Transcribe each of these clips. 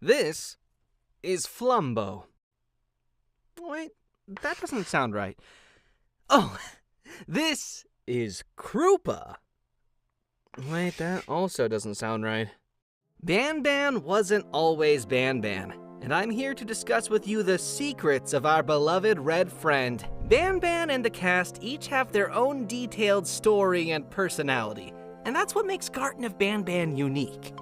This is Flumbo. Wait, that doesn't sound right. Oh, this is Krupa. Wait, that also doesn't sound right. Banban wasn't always Banban, and I'm here to discuss with you the secrets of our beloved red friend. Banban and the cast each have their own detailed story and personality, and that's what makes Garten of Banban unique.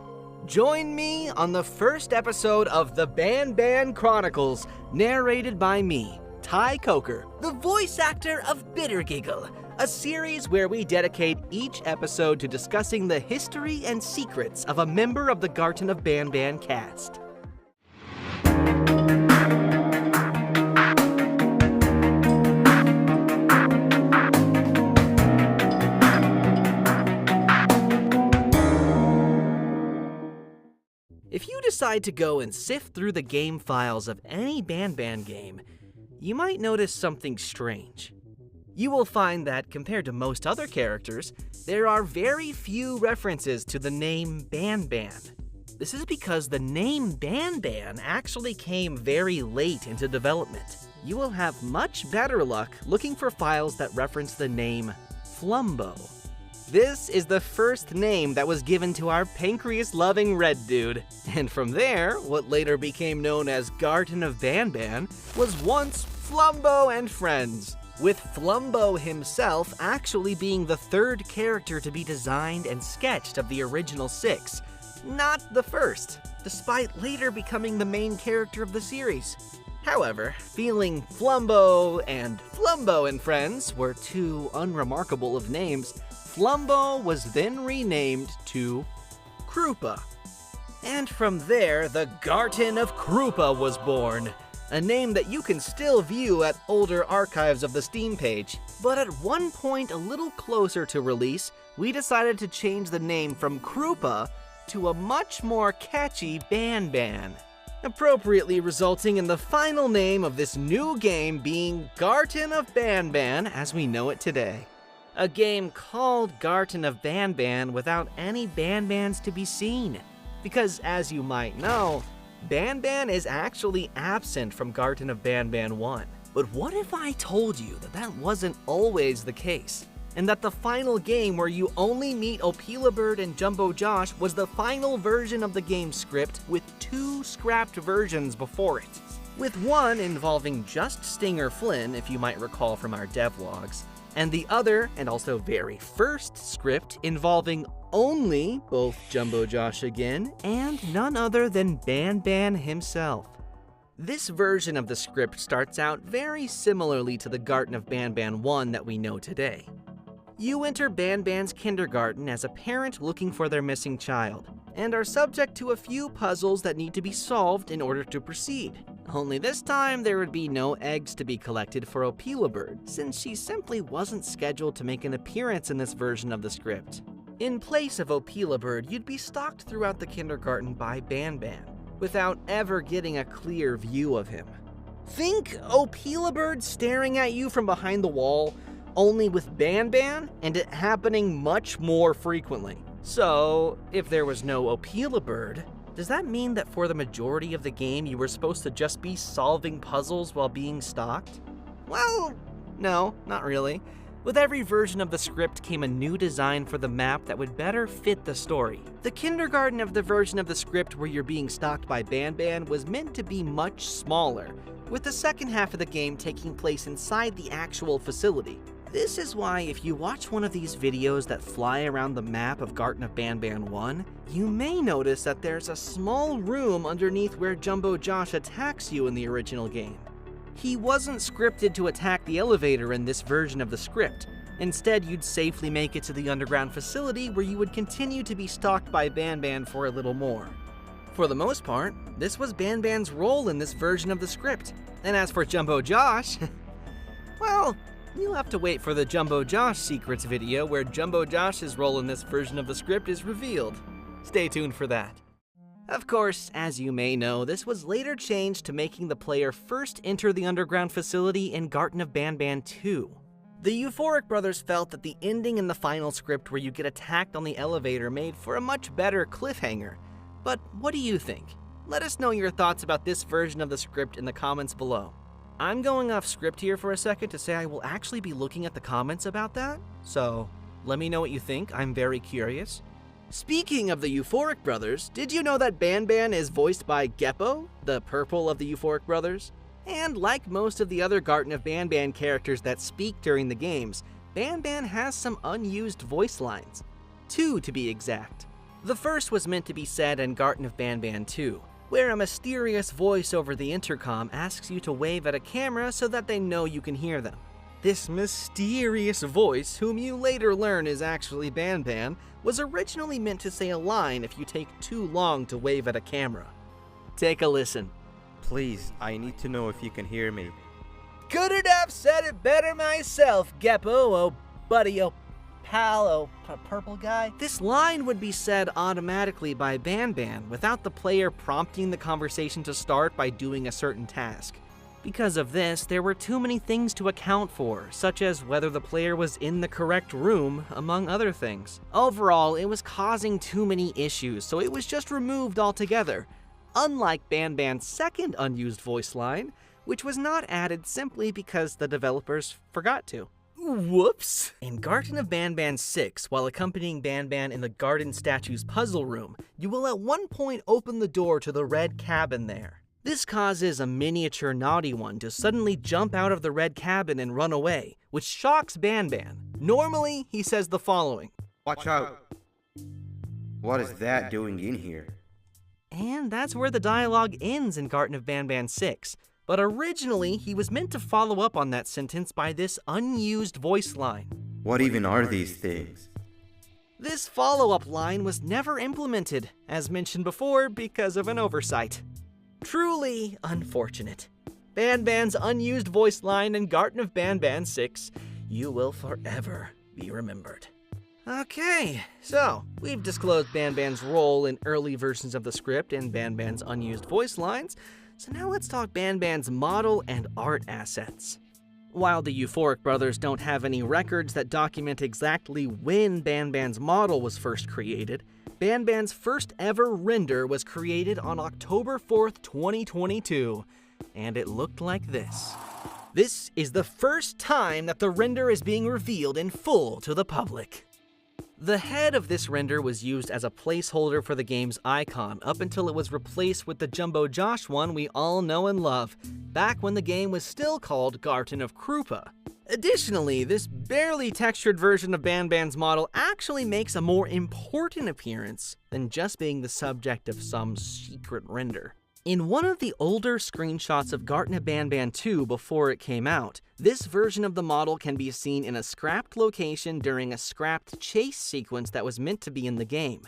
Join me on the first episode of the Banban Chronicles, narrated by me, Ty Coker, the voice actor of Bittergiggle, a series where we dedicate each episode to discussing the history and secrets of a member of the Garten of Banban cast. If you decide to go and sift through the game files of any Banban game, you might notice something strange. You will find that, compared to most other characters, there are very few references to the name Banban. This is because the name Banban actually came very late into development. You will have much better luck looking for files that reference the name Flumbo. This is the first name that was given to our pancreas-loving red dude, and from there, what later became known as Garten of Banban was once Flumbo and Friends, with Flumbo himself actually being the third character to be designed and sketched of the original 6, not the first, despite later becoming the main character of the series. However, feeling Flumbo and Friends were too unremarkable of names, Flumbo was then renamed to Krupa. And from there, the Garten of Krupa was born, a name that you can still view at older archives of the Steam page. But at one point a little closer to release, we decided to change the name from Krupa to a much more catchy Banban, appropriately resulting in the final name of this new game being Garten of Banban as we know it today. A game called Garten of Banban without any Banbans to be seen. Because as you might know, Banban is actually absent from Garten of Banban 1. But what if I told you that that wasn't always the case? And that the final game where you only meet Opilabird and Jumbo Josh was the final version of the game script with 2 scrapped versions before it. With one involving just Stinger Flynn, if you might recall from our devlogs, and the other, and also very first script, involving only both Jumbo Josh again, and none other than Banban himself. This version of the script starts out very similarly to the Garten of Banban 1 that we know today. You enter Banban's kindergarten as a parent looking for their missing child, and are subject to a few puzzles that need to be solved in order to proceed. Only this time, there would be no eggs to be collected for Opilabird, since she simply wasn't scheduled to make an appearance in this version of the script. In place of Opilabird, you'd be stalked throughout the kindergarten by Banban, without ever getting a clear view of him. Think Opilabird staring at you from behind the wall, only with Banban, and it happening much more frequently. So, if there was no Opilabird, does that mean that for the majority of the game you were supposed to just be solving puzzles while being stalked? Well, no, not really. With every version of the script came a new design for the map that would better fit the story. The kindergarten of the version of the script where you're being stalked by Banban was meant to be much smaller, with the second half of the game taking place inside the actual facility. This is why if you watch one of these videos that fly around the map of Garten of Banban 1, you may notice that there's a small room underneath where Jumbo Josh attacks you in the original game. He wasn't scripted to attack the elevator in this version of the script. Instead, you'd safely make it to the underground facility where you would continue to be stalked by Banban for a little more. For the most part, this was Banban's role in this version of the script. And as for Jumbo Josh, well, you'll have to wait for the Jumbo Josh Secrets video where Jumbo Josh's role in this version of the script is revealed. Stay tuned for that. Of course, as you may know, this was later changed to making the player first enter the underground facility in Garten of Banban 2. The Euphoric brothers felt that the ending in the final script where you get attacked on the elevator made for a much better cliffhanger. But what do you think? Let us know your thoughts about this version of the script in the comments below. I'm going off script here for a second to say I will actually be looking at the comments about that, so let me know what you think. I'm very curious. Speaking of the Euphoric Brothers, did you know that Banban is voiced by Geppo, the purple of the Euphoric Brothers? And like most of the other Garten of Banban characters that speak during the games, Banban has some unused voice lines. 2 to be exact. The first was meant to be said in Garten of Banban 2, where a mysterious voice over the intercom asks you to wave at a camera so that they know you can hear them. This mysterious voice, whom you later learn is actually Banban, was originally meant to say a line if you take too long to wave at a camera. Take a listen. Please, I need to know if you can hear me. Couldn't have said it better myself, Geppo, oh buddy, oh pal, oh purple guy. This line would be said automatically by Banban without the player prompting the conversation to start by doing a certain task. Because of this, there were too many things to account for, such as whether the player was in the correct room, among other things. Overall, it was causing too many issues, so it was just removed altogether, unlike Banban's second unused voice line, which was not added simply because the developers forgot to. Whoops! In Garten of Banban 6, while accompanying Banban in the Garden Statue's puzzle room, you will at one point open the door to the red cabin there. This causes a miniature naughty one to suddenly jump out of the red cabin and run away, which shocks Banban. Normally, he says the following: Watch out! What is that doing in here? And that's where the dialogue ends in Garten of Banban 6. But originally, he was meant to follow up on that sentence by this unused voice line. What even are these things? This follow-up line was never implemented, as mentioned before, because of an oversight. Truly unfortunate. Banban's unused voice line in Garten of Banban 6, you will forever be remembered. Okay, so we've disclosed Banban's role in early versions of the script and Banban's unused voice lines, so now let's talk Banban's model and art assets. While the Euphoric Brothers don't have any records that document exactly when Banban's model was first created, Banban's first ever render was created on October 4th, 2022, and it looked like this. This is the first time that the render is being revealed in full to the public. The head of this render was used as a placeholder for the game's icon up until it was replaced with the Jumbo Josh one we all know and love, back when the game was still called Garten of Krupa. Additionally, this barely textured version of Banban's model actually makes a more important appearance than just being the subject of some secret render. In one of the older screenshots of Garten of Banban 2 before it came out, this version of the model can be seen in a scrapped location during a scrapped chase sequence that was meant to be in the game.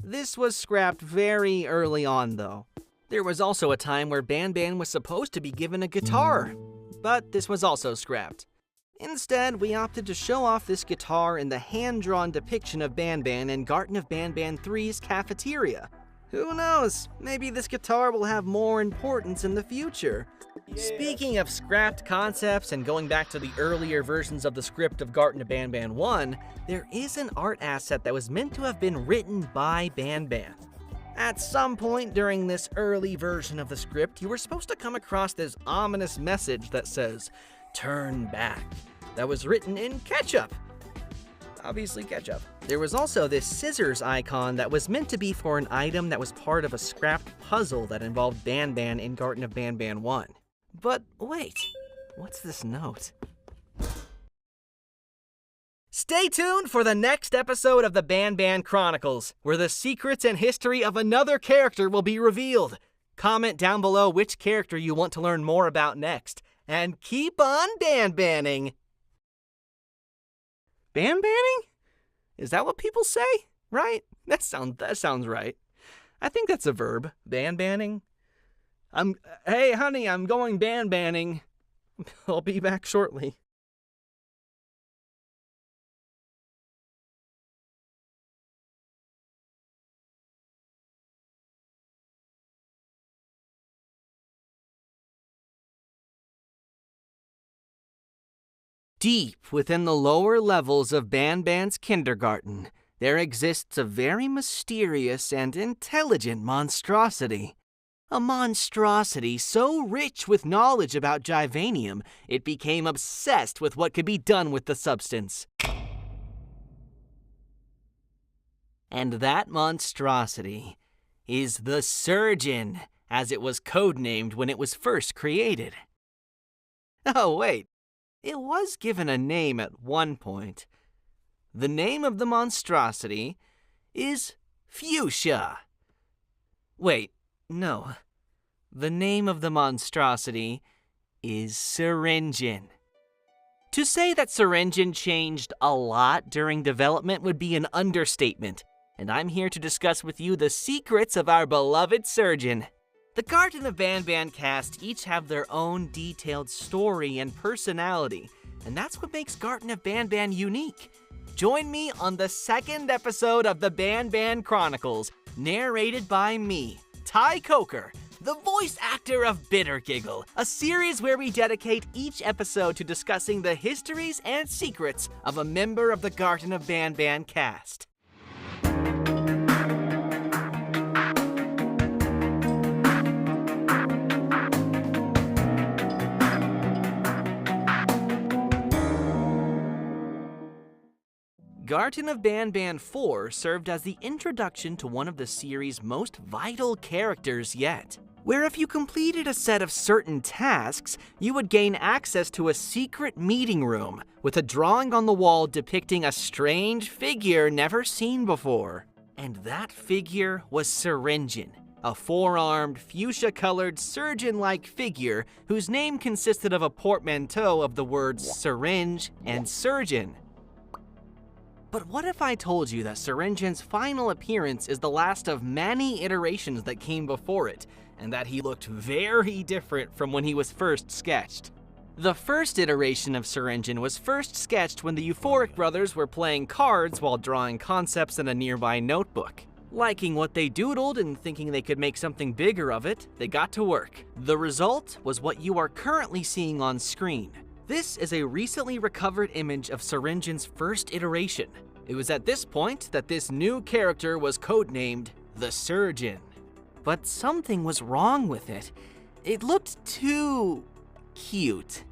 This was scrapped very early on though. There was also a time where Banban was supposed to be given a guitar, but this was also scrapped. Instead, we opted to show off this guitar in the hand-drawn depiction of Banban in Garten of Banban 3's cafeteria. Who knows, maybe this guitar will have more importance in the future. Yeah. Speaking of scrapped concepts and going back to the earlier versions of the script of Garten of Banban 1, there is an art asset that was meant to have been written by Banban. At some point during this early version of the script, you were supposed to come across this ominous message that says, "Turn back," that was written in ketchup. Obviously ketchup. There was also this scissors icon that was meant to be for an item that was part of a scrapped puzzle that involved Banban in Garten of Banban 1. But wait, what's this note? Stay tuned for the next episode of the Banban Chronicles, where the secrets and history of another character will be revealed. Comment down below which character you want to learn more about next, and keep on Banbanning! Banbanning? Is that what people say? Right? That sounds right. I think that's a verb. Banbanning. Hey honey, I'm going banbanning. I'll be back shortly. Deep within the lower levels of Banban's kindergarten, there exists a very mysterious and intelligent monstrosity. A monstrosity so rich with knowledge about Givanium, it became obsessed with what could be done with the substance. And that monstrosity is the Surgeon, as it was codenamed when it was first created. Oh wait, it was given a name at one point. The name of the monstrosity is Fuchsia. Wait, no. The name of the monstrosity is Syringin. To say that Syringin changed a lot during development would be an understatement, and I'm here to discuss with you the secrets of our beloved Surgeon. The Garten of Banban cast each have their own detailed story and personality, and that's what makes Garten of Banban unique. Join me on the second episode of the Banban Chronicles, narrated by me, Ty Coker, the voice actor of Bitter Giggle, a series where we dedicate each episode to discussing the histories and secrets of a member of the Garten of Banban cast. Garten of Banban 4 served as the introduction to one of the series' most vital characters yet, where if you completed a set of certain tasks, you would gain access to a secret meeting room with a drawing on the wall depicting a strange figure never seen before. And that figure was Syringin, a four-armed, fuchsia-colored, surgeon-like figure whose name consisted of a portmanteau of the words syringe and surgeon. But what if I told you that Syringin's final appearance is the last of many iterations that came before it, and that he looked very different from when he was first sketched? The first iteration of Syringin was first sketched when the Euphoric brothers were playing cards while drawing concepts in a nearby notebook. Liking what they doodled and thinking they could make something bigger of it, they got to work. The result was what you are currently seeing on screen. This is a recently recovered image of Syringin's first iteration. It was at this point that this new character was codenamed the Surgeon. But something was wrong with it. It looked too cute.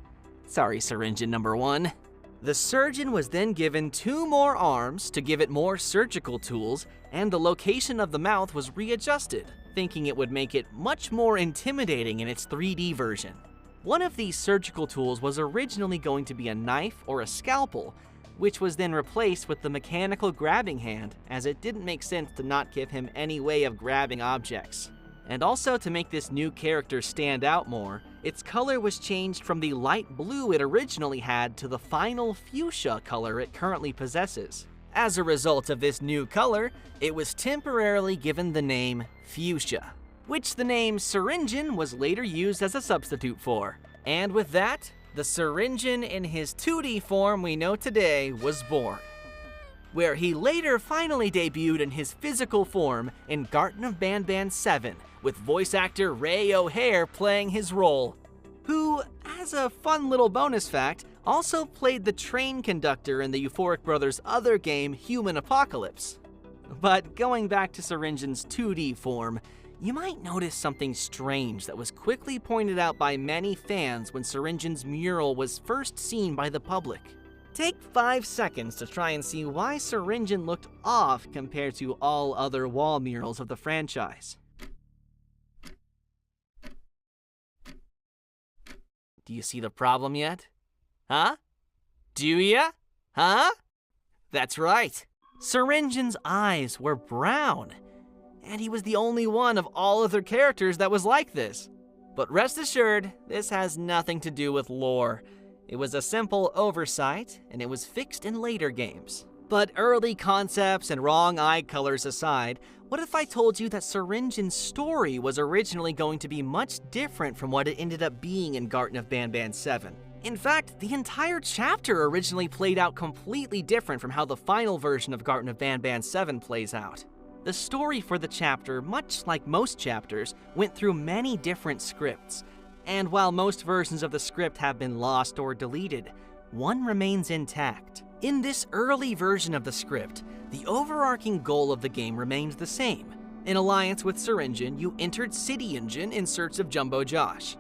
Sorry, Syringin number 1. The Surgeon was then given 2 more arms to give it more surgical tools, and the location of the mouth was readjusted, thinking it would make it much more intimidating in its 3D version. One of these surgical tools was originally going to be a knife or a scalpel, which was then replaced with the mechanical grabbing hand, as it didn't make sense to not give him any way of grabbing objects. And also to make this new character stand out more, its color was changed from the light blue it originally had to the final fuchsia color it currently possesses. As a result of this new color, it was temporarily given the name Fuchsia, which the name Syringin was later used as a substitute for. And with that, the Syringin in his 2D form we know today was born, where he later finally debuted in his physical form in Garten of Banban 7, with voice actor Ray O'Hare playing his role, who, as a fun little bonus fact, also played the train conductor in the Euphoric Brothers' other game, Human Apocalypse. But going back to Syringin's 2D form, you might notice something strange that was quickly pointed out by many fans when Syringin's mural was first seen by the public. Take 5 seconds to try and see why Syringin looked off compared to all other wall murals of the franchise. Do you see the problem yet? Huh? Do ya? Huh? That's right. Syringin's eyes were brown, and he was the only one of all other characters that was like this. But rest assured, this has nothing to do with lore. It was a simple oversight, and it was fixed in later games. But early concepts and wrong eye colors aside, what if I told you that Syringin's story was originally going to be much different from what it ended up being in Garten of Banban 7? In fact, the entire chapter originally played out completely different from how the final version of Garten of Banban 7 plays out. The story for the chapter, much like most chapters, went through many different scripts. And while most versions of the script have been lost or deleted, one remains intact. In this early version of the script, the overarching goal of the game remains the same. In alliance with Syringin, you entered City Engine in search of Jumbo Josh.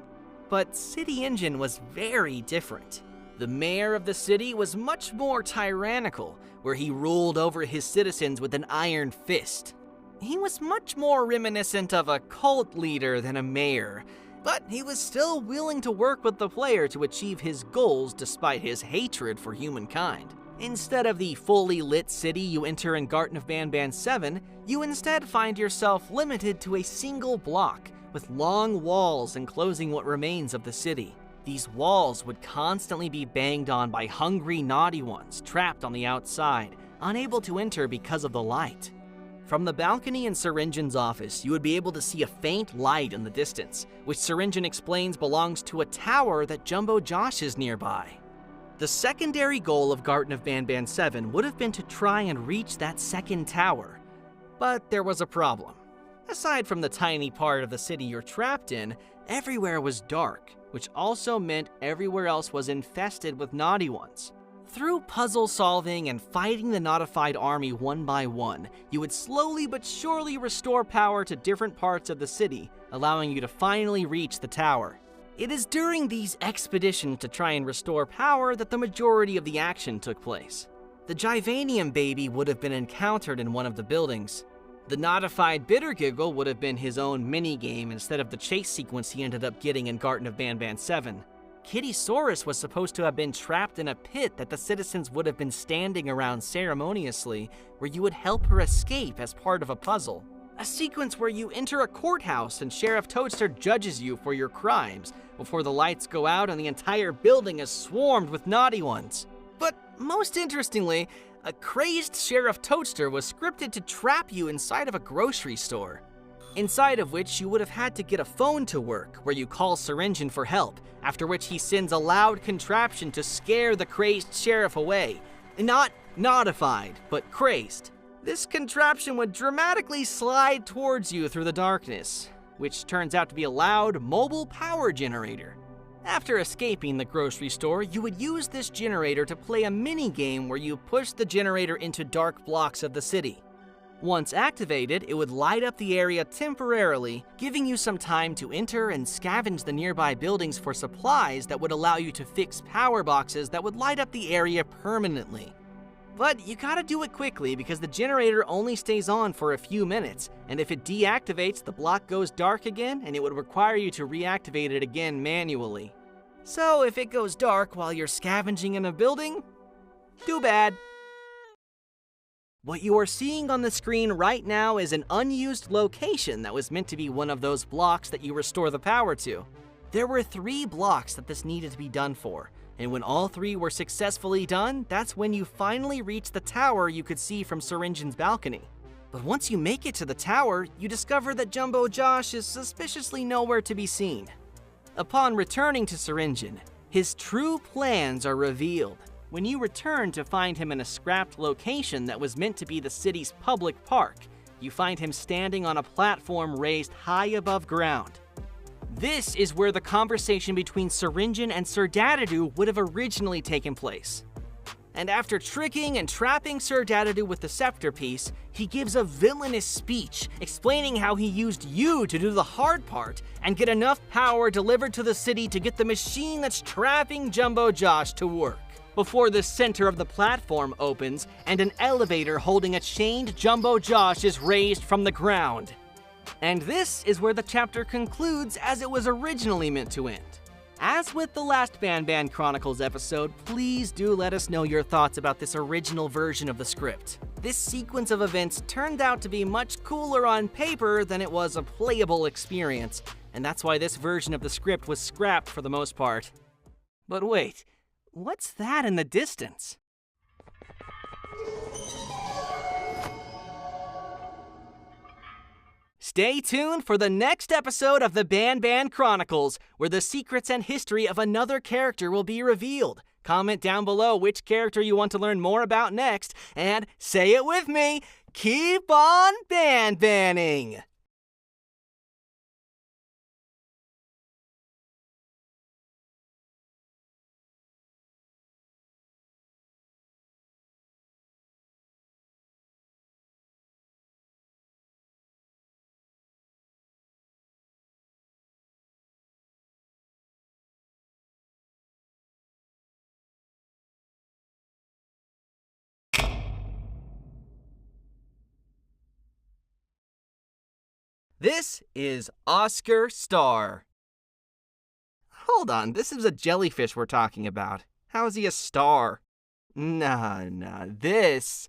But City Engine was very different. The mayor of the city was much more tyrannical, where he ruled over his citizens with an iron fist. He was much more reminiscent of a cult leader than a mayor, but he was still willing to work with the player to achieve his goals despite his hatred for humankind. Instead of the fully lit city you enter in Garden of Banban 7, you instead find yourself limited to a single block, with long walls enclosing what remains of the city. These walls would constantly be banged on by hungry, naughty ones trapped on the outside, unable to enter because of the light. From the balcony in Syringin's office, you would be able to see a faint light in the distance, which Syringin explains belongs to a tower that Jumbo Josh is nearby. The secondary goal of Garden of Banban 7 would have been to try and reach that second tower. But there was a problem. Aside from the tiny part of the city you're trapped in, everywhere was dark, which also meant everywhere else was infested with naughty ones. Through puzzle solving and fighting the Notified army one by one, you would slowly but surely restore power to different parts of the city, allowing you to finally reach the tower. It is during these expeditions to try and restore power that the majority of the action took place. The Givanium baby would have been encountered in one of the buildings. The Notified Bittergiggle would have been his own minigame instead of the chase sequence he ended up getting in Garden of Banban 7. Kittysaurus was supposed to have been trapped in a pit that the citizens would have been standing around ceremoniously, where you would help her escape as part of a puzzle. A sequence where you enter a courthouse and Sheriff Toadster judges you for your crimes, before the lights go out and the entire building is swarmed with naughty ones. But most interestingly, a crazed Sheriff Toadster was scripted to trap you inside of a grocery store, inside of which you would have had to get a phone to work, where you call Syringin for help, after which he sends a loud contraption to scare the crazed sheriff away. Not notified, but crazed. This contraption would dramatically slide towards you through the darkness, which turns out to be a loud mobile power generator. After escaping the grocery store, you would use this generator to play a mini-game where you push the generator into dark blocks of the city. Once activated, it would light up the area temporarily, giving you some time to enter and scavenge the nearby buildings for supplies that would allow you to fix power boxes that would light up the area permanently. But you gotta do it quickly because the generator only stays on for a few minutes, and if it deactivates, the block goes dark again and it would require you to reactivate it again manually. So if it goes dark while you're scavenging in a building, too bad. What you are seeing on the screen right now is an unused location that was meant to be one of those blocks that you restore the power to. There were 3 blocks that this needed to be done for, and when all 3 were successfully done, that's when you finally reach the tower you could see from Syringin's balcony. But once you make it to the tower, you discover that Jumbo Josh is suspiciously nowhere to be seen. Upon returning to Syringin, his true plans are revealed when you return to find him in a scrapped location that was meant to be the city's public park. You find him standing on a platform raised high above ground. This is where the conversation between Syringin and Sir Dadadoo would have originally taken place. And after tricking and trapping Sir Dadadoo with the scepter piece, he gives a villainous speech explaining how he used you to do the hard part and get enough power delivered to the city to get the machine that's trapping Jumbo Josh to work, before the center of the platform opens and an elevator holding a chained Jumbo Josh is raised from the ground. And this is where the chapter concludes as it was originally meant to end. As with the last Banban Chronicles episode, please do let us know your thoughts about this original version of the script. This sequence of events turned out to be much cooler on paper than it was a playable experience, and that's why this version of the script was scrapped for the most part. But wait, what's that in the distance? Stay tuned for the next episode of the Banban Chronicles, where the secrets and history of another character will be revealed. Comment down below which character you want to learn more about next, and say it with me, keep on Banbanning! This is Oscar Star. Hold on, this is a jellyfish we're talking about. How is he a star? Nah, this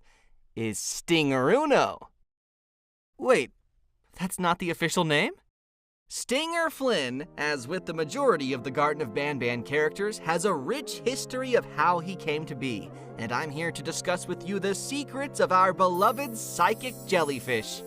is Stinger-Uno. Wait, that's not the official name? Stinger Flynn, as with the majority of the Garden of Banban characters, has a rich history of how he came to be, and I'm here to discuss with you the secrets of our beloved psychic jellyfish.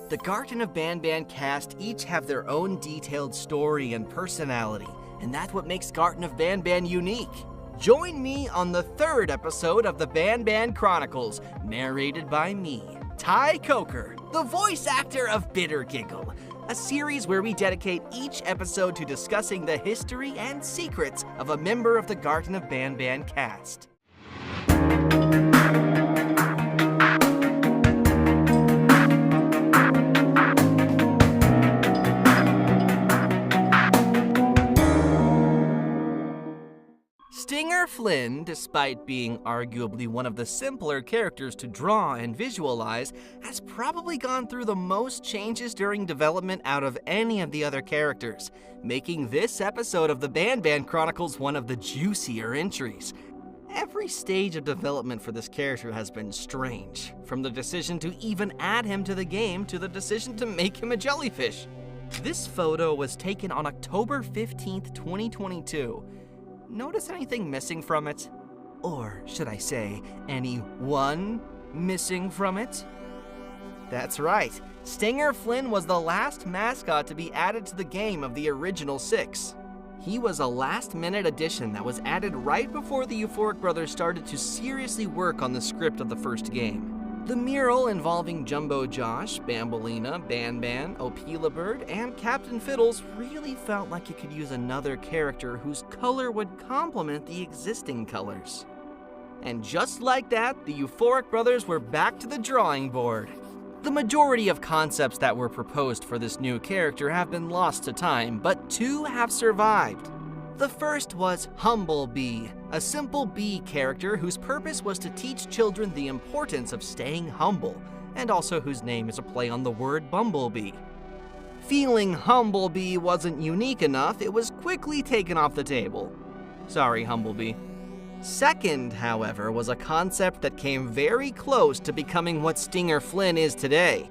The Garden of Banban cast each have their own detailed story and personality, and that's what makes Garden of Banban unique. Join me on the 3rd episode of the Banban Chronicles, narrated by me, Ty Coker, the voice actor of Bitter Giggle, a series where we dedicate each episode to discussing the history and secrets of a member of the Garden of Banban cast. Stinger Flynn, despite being arguably one of the simpler characters to draw and visualize, has probably gone through the most changes during development out of any of the other characters, making this episode of the Banban Chronicles one of the juicier entries. Every stage of development for this character has been strange, from the decision to even add him to the game to the decision to make him a jellyfish. This photo was taken on October 15th, 2022. Notice anything missing from it? Or should I say, anyone missing from it? That's right, Stinger Flynn was the last mascot to be added to the game of the original 6. He was a last-minute addition that was added right before the Euphoric Brothers started to seriously work on the script of the first game. The mural involving Jumbo Josh, Bambolina, Banban, Opilabird, and Captain Fiddles really felt like it could use another character whose color would complement the existing colors. And just like that, the Euphoric Brothers were back to the drawing board. The majority of concepts that were proposed for this new character have been lost to time, but 2 have survived. The first was Humblebee, a simple bee character whose purpose was to teach children the importance of staying humble, and also whose name is a play on the word bumblebee. Feeling Humblebee wasn't unique enough, it was quickly taken off the table. Sorry, Humblebee. Second, however, was a concept that came very close to becoming what Stinger Flynn is today.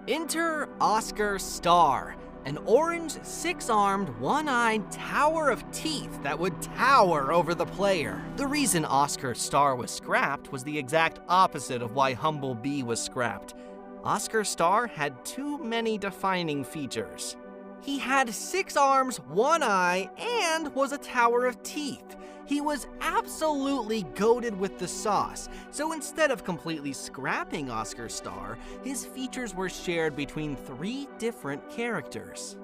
Enter Oscar Star, an orange, 6-armed, one-eyed tower of teeth that would tower over the player. The reason Oscar Star was scrapped was the exact opposite of why Humblebee was scrapped. Oscar Star had too many defining features. He had 6 arms, 1 eye, and was a tower of teeth. He was absolutely goated with the sauce, so instead of completely scrapping Oscar Star, his features were shared between 3 different characters.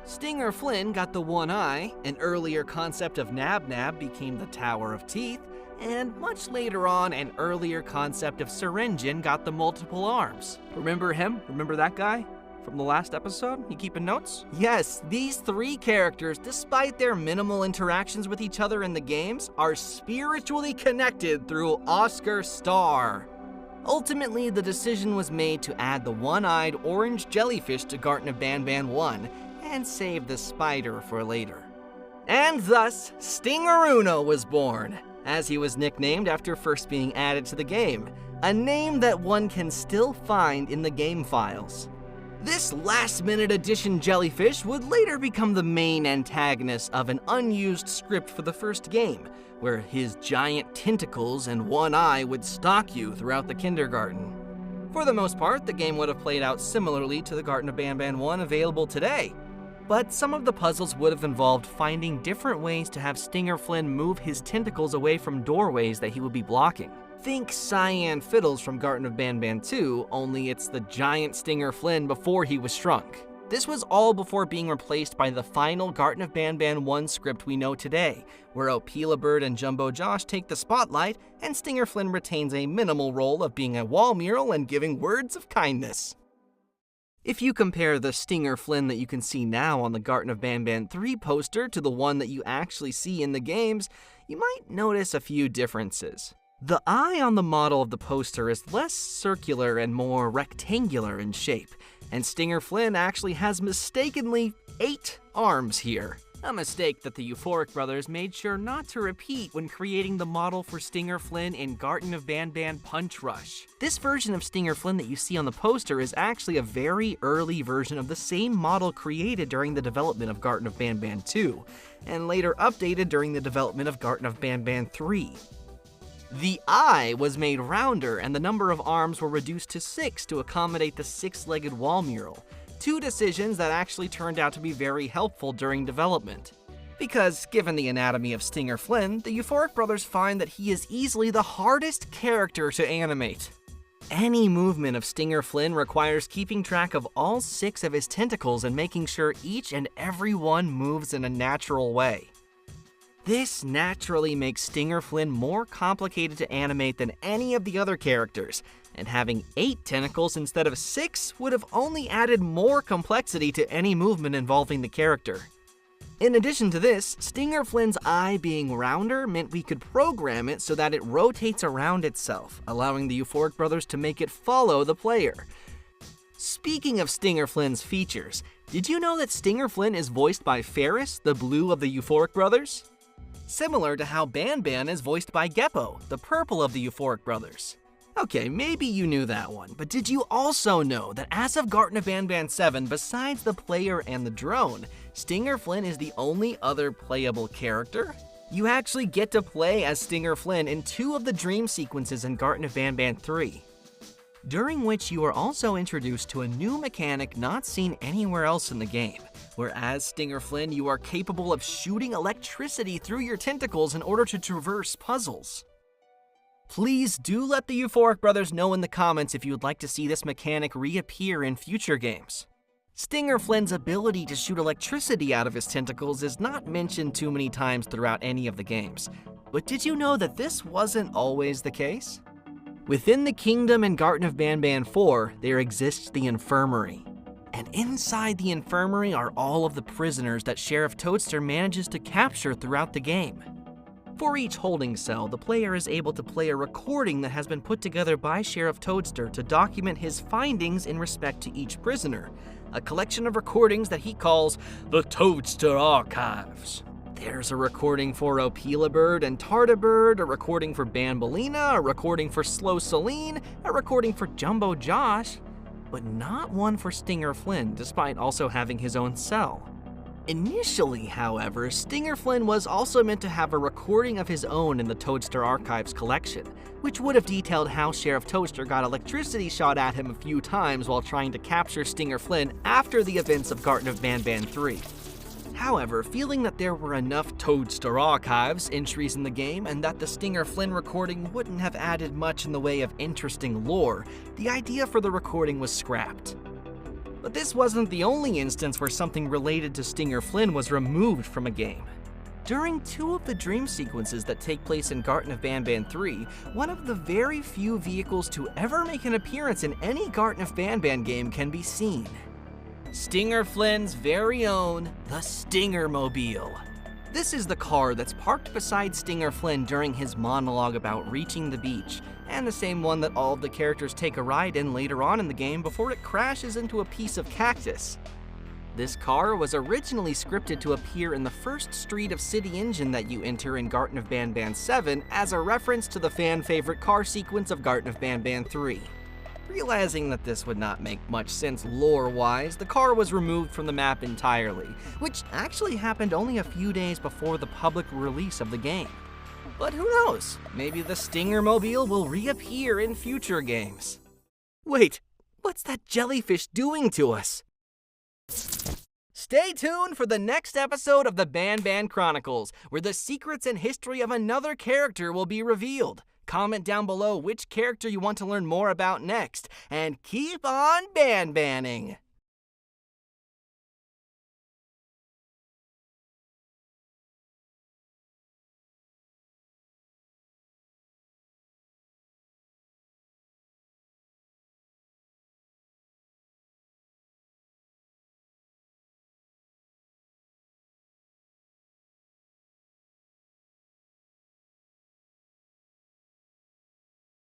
Stinger Flynn got the 1 eye, an earlier concept of Nab Nab became the Tower of Teeth, and much later on, an earlier concept of Syringin got the multiple arms. Remember him? Remember that guy? From the last episode? You keeping notes? Yes, these 3 characters, despite their minimal interactions with each other in the games, are spiritually connected through Oscar Star. Ultimately, the decision was made to add the one-eyed orange jellyfish to Garden of Banban 1 and save the spider for later. And thus, Stinger-Uno was born, as he was nicknamed after first being added to the game, a name that one can still find in the game files. This last-minute addition jellyfish would later become the main antagonist of an unused script for the first game, where his giant tentacles and 1 eye would stalk you throughout the kindergarten. For the most part, the game would have played out similarly to the Garden of Banban 1 available today, but some of the puzzles would have involved finding different ways to have Stinger Flynn move his tentacles away from doorways that he would be blocking. Think Cyan Fiddles from Garden of Banban 2, only it's the giant Stinger Flynn before he was shrunk. This was all before being replaced by the final Garden of Banban 1 script we know today, where Opilabird and Jumbo Josh take the spotlight, and Stinger Flynn retains a minimal role of being a wall mural and giving words of kindness. If you compare the Stinger Flynn that you can see now on the Garden of Banban 3 poster to the one that you actually see in the games, you might notice a few differences. The eye on the model of the poster is less circular and more rectangular in shape, and Stinger Flynn actually has mistakenly 8 arms here. A mistake that the Euphoric brothers made sure not to repeat when creating the model for Stinger Flynn in Garten of Banban Punch Rush. This version of Stinger Flynn that you see on the poster is actually a very early version of the same model created during the development of Garten of Banban 2, and later updated during the development of Garten of Banban 3. The eye was made rounder and the number of arms were reduced to 6 to accommodate the 6-legged wall mural. 2 decisions that actually turned out to be very helpful during development. Because, given the anatomy of Stinger Flynn, the Euphoric brothers find that he is easily the hardest character to animate. Any movement of Stinger Flynn requires keeping track of all 6 of his tentacles and making sure each and every one moves in a natural way. This naturally makes Stinger Flynn more complicated to animate than any of the other characters, and having 8 tentacles instead of 6 would have only added more complexity to any movement involving the character. In addition to this, Stinger Flynn's eye being rounder meant we could program it so that it rotates around itself, allowing the Euphoric brothers to make it follow the player. Speaking of Stinger Flynn's features, did you know that Stinger Flynn is voiced by Ferris, the blue of the Euphoric brothers? Similar to how Banban is voiced by Geppo, the purple of the Euphoric brothers. Okay, maybe you knew that one, but did you also know that as of Garten of Banban 7, besides the player and the drone, Stinger Flynn is the only other playable character? You actually get to play as Stinger Flynn in 2 of the dream sequences in Garten of Banban 3, during which you are also introduced to a new mechanic not seen anywhere else in the game, where as Stinger Flynn you are capable of shooting electricity through your tentacles in order to traverse puzzles. Please do let the Euphoric brothers know in the comments if you would like to see this mechanic reappear in future games. Stinger Flynn's ability to shoot electricity out of his tentacles is not mentioned too many times throughout any of the games, but did you know that this wasn't always the case? Within the kingdom in Garten of Banban 4, there exists the infirmary. And inside the infirmary are all of the prisoners that Sheriff Toadster manages to capture throughout the game. For each holding cell, the player is able to play a recording that has been put together by Sheriff Toadster to document his findings in respect to each prisoner, a collection of recordings that he calls the Toadster Archives. There's a recording for Opelabird and Tartabird, a recording for Banbalina, a recording for Slow Celine, a recording for Jumbo Josh, but not one for Stinger Flynn, despite also having his own cell. Initially, however, Stinger Flynn was also meant to have a recording of his own in the Toadster Archives collection, which would have detailed how Sheriff Toadster got electricity shot at him a few times while trying to capture Stinger Flynn after the events of Garten of Banban 3. However, feeling that there were enough Toadster Archives entries in the game and that the Stinger Flynn recording wouldn't have added much in the way of interesting lore, the idea for the recording was scrapped. But this wasn't the only instance where something related to Stinger Flynn was removed from a game. During 2 of the dream sequences that take place in Garten of Banban 3, one of the very few vehicles to ever make an appearance in any Garten of Banban game can be seen. Stinger Flynn's very own, the Stinger-mobile. This is the car that's parked beside Stinger Flynn during his monologue about reaching the beach, and the same one that all of the characters take a ride in later on in the game before it crashes into a piece of cactus. This car was originally scripted to appear in the first street of City Engine that you enter in Garten of Banban 7 as a reference to the fan-favorite car sequence of Garten of Banban 3. Realizing that this would not make much sense lore-wise, the car was removed from the map entirely, which actually happened only a few days before the public release of the game. But who knows, maybe the Stinger-mobile will reappear in future games. Wait, what's that jellyfish doing to us? Stay tuned for the next episode of the Banban Chronicles, where the secrets and history of another character will be revealed. Comment down below which character you want to learn more about next, and keep on Banbanning!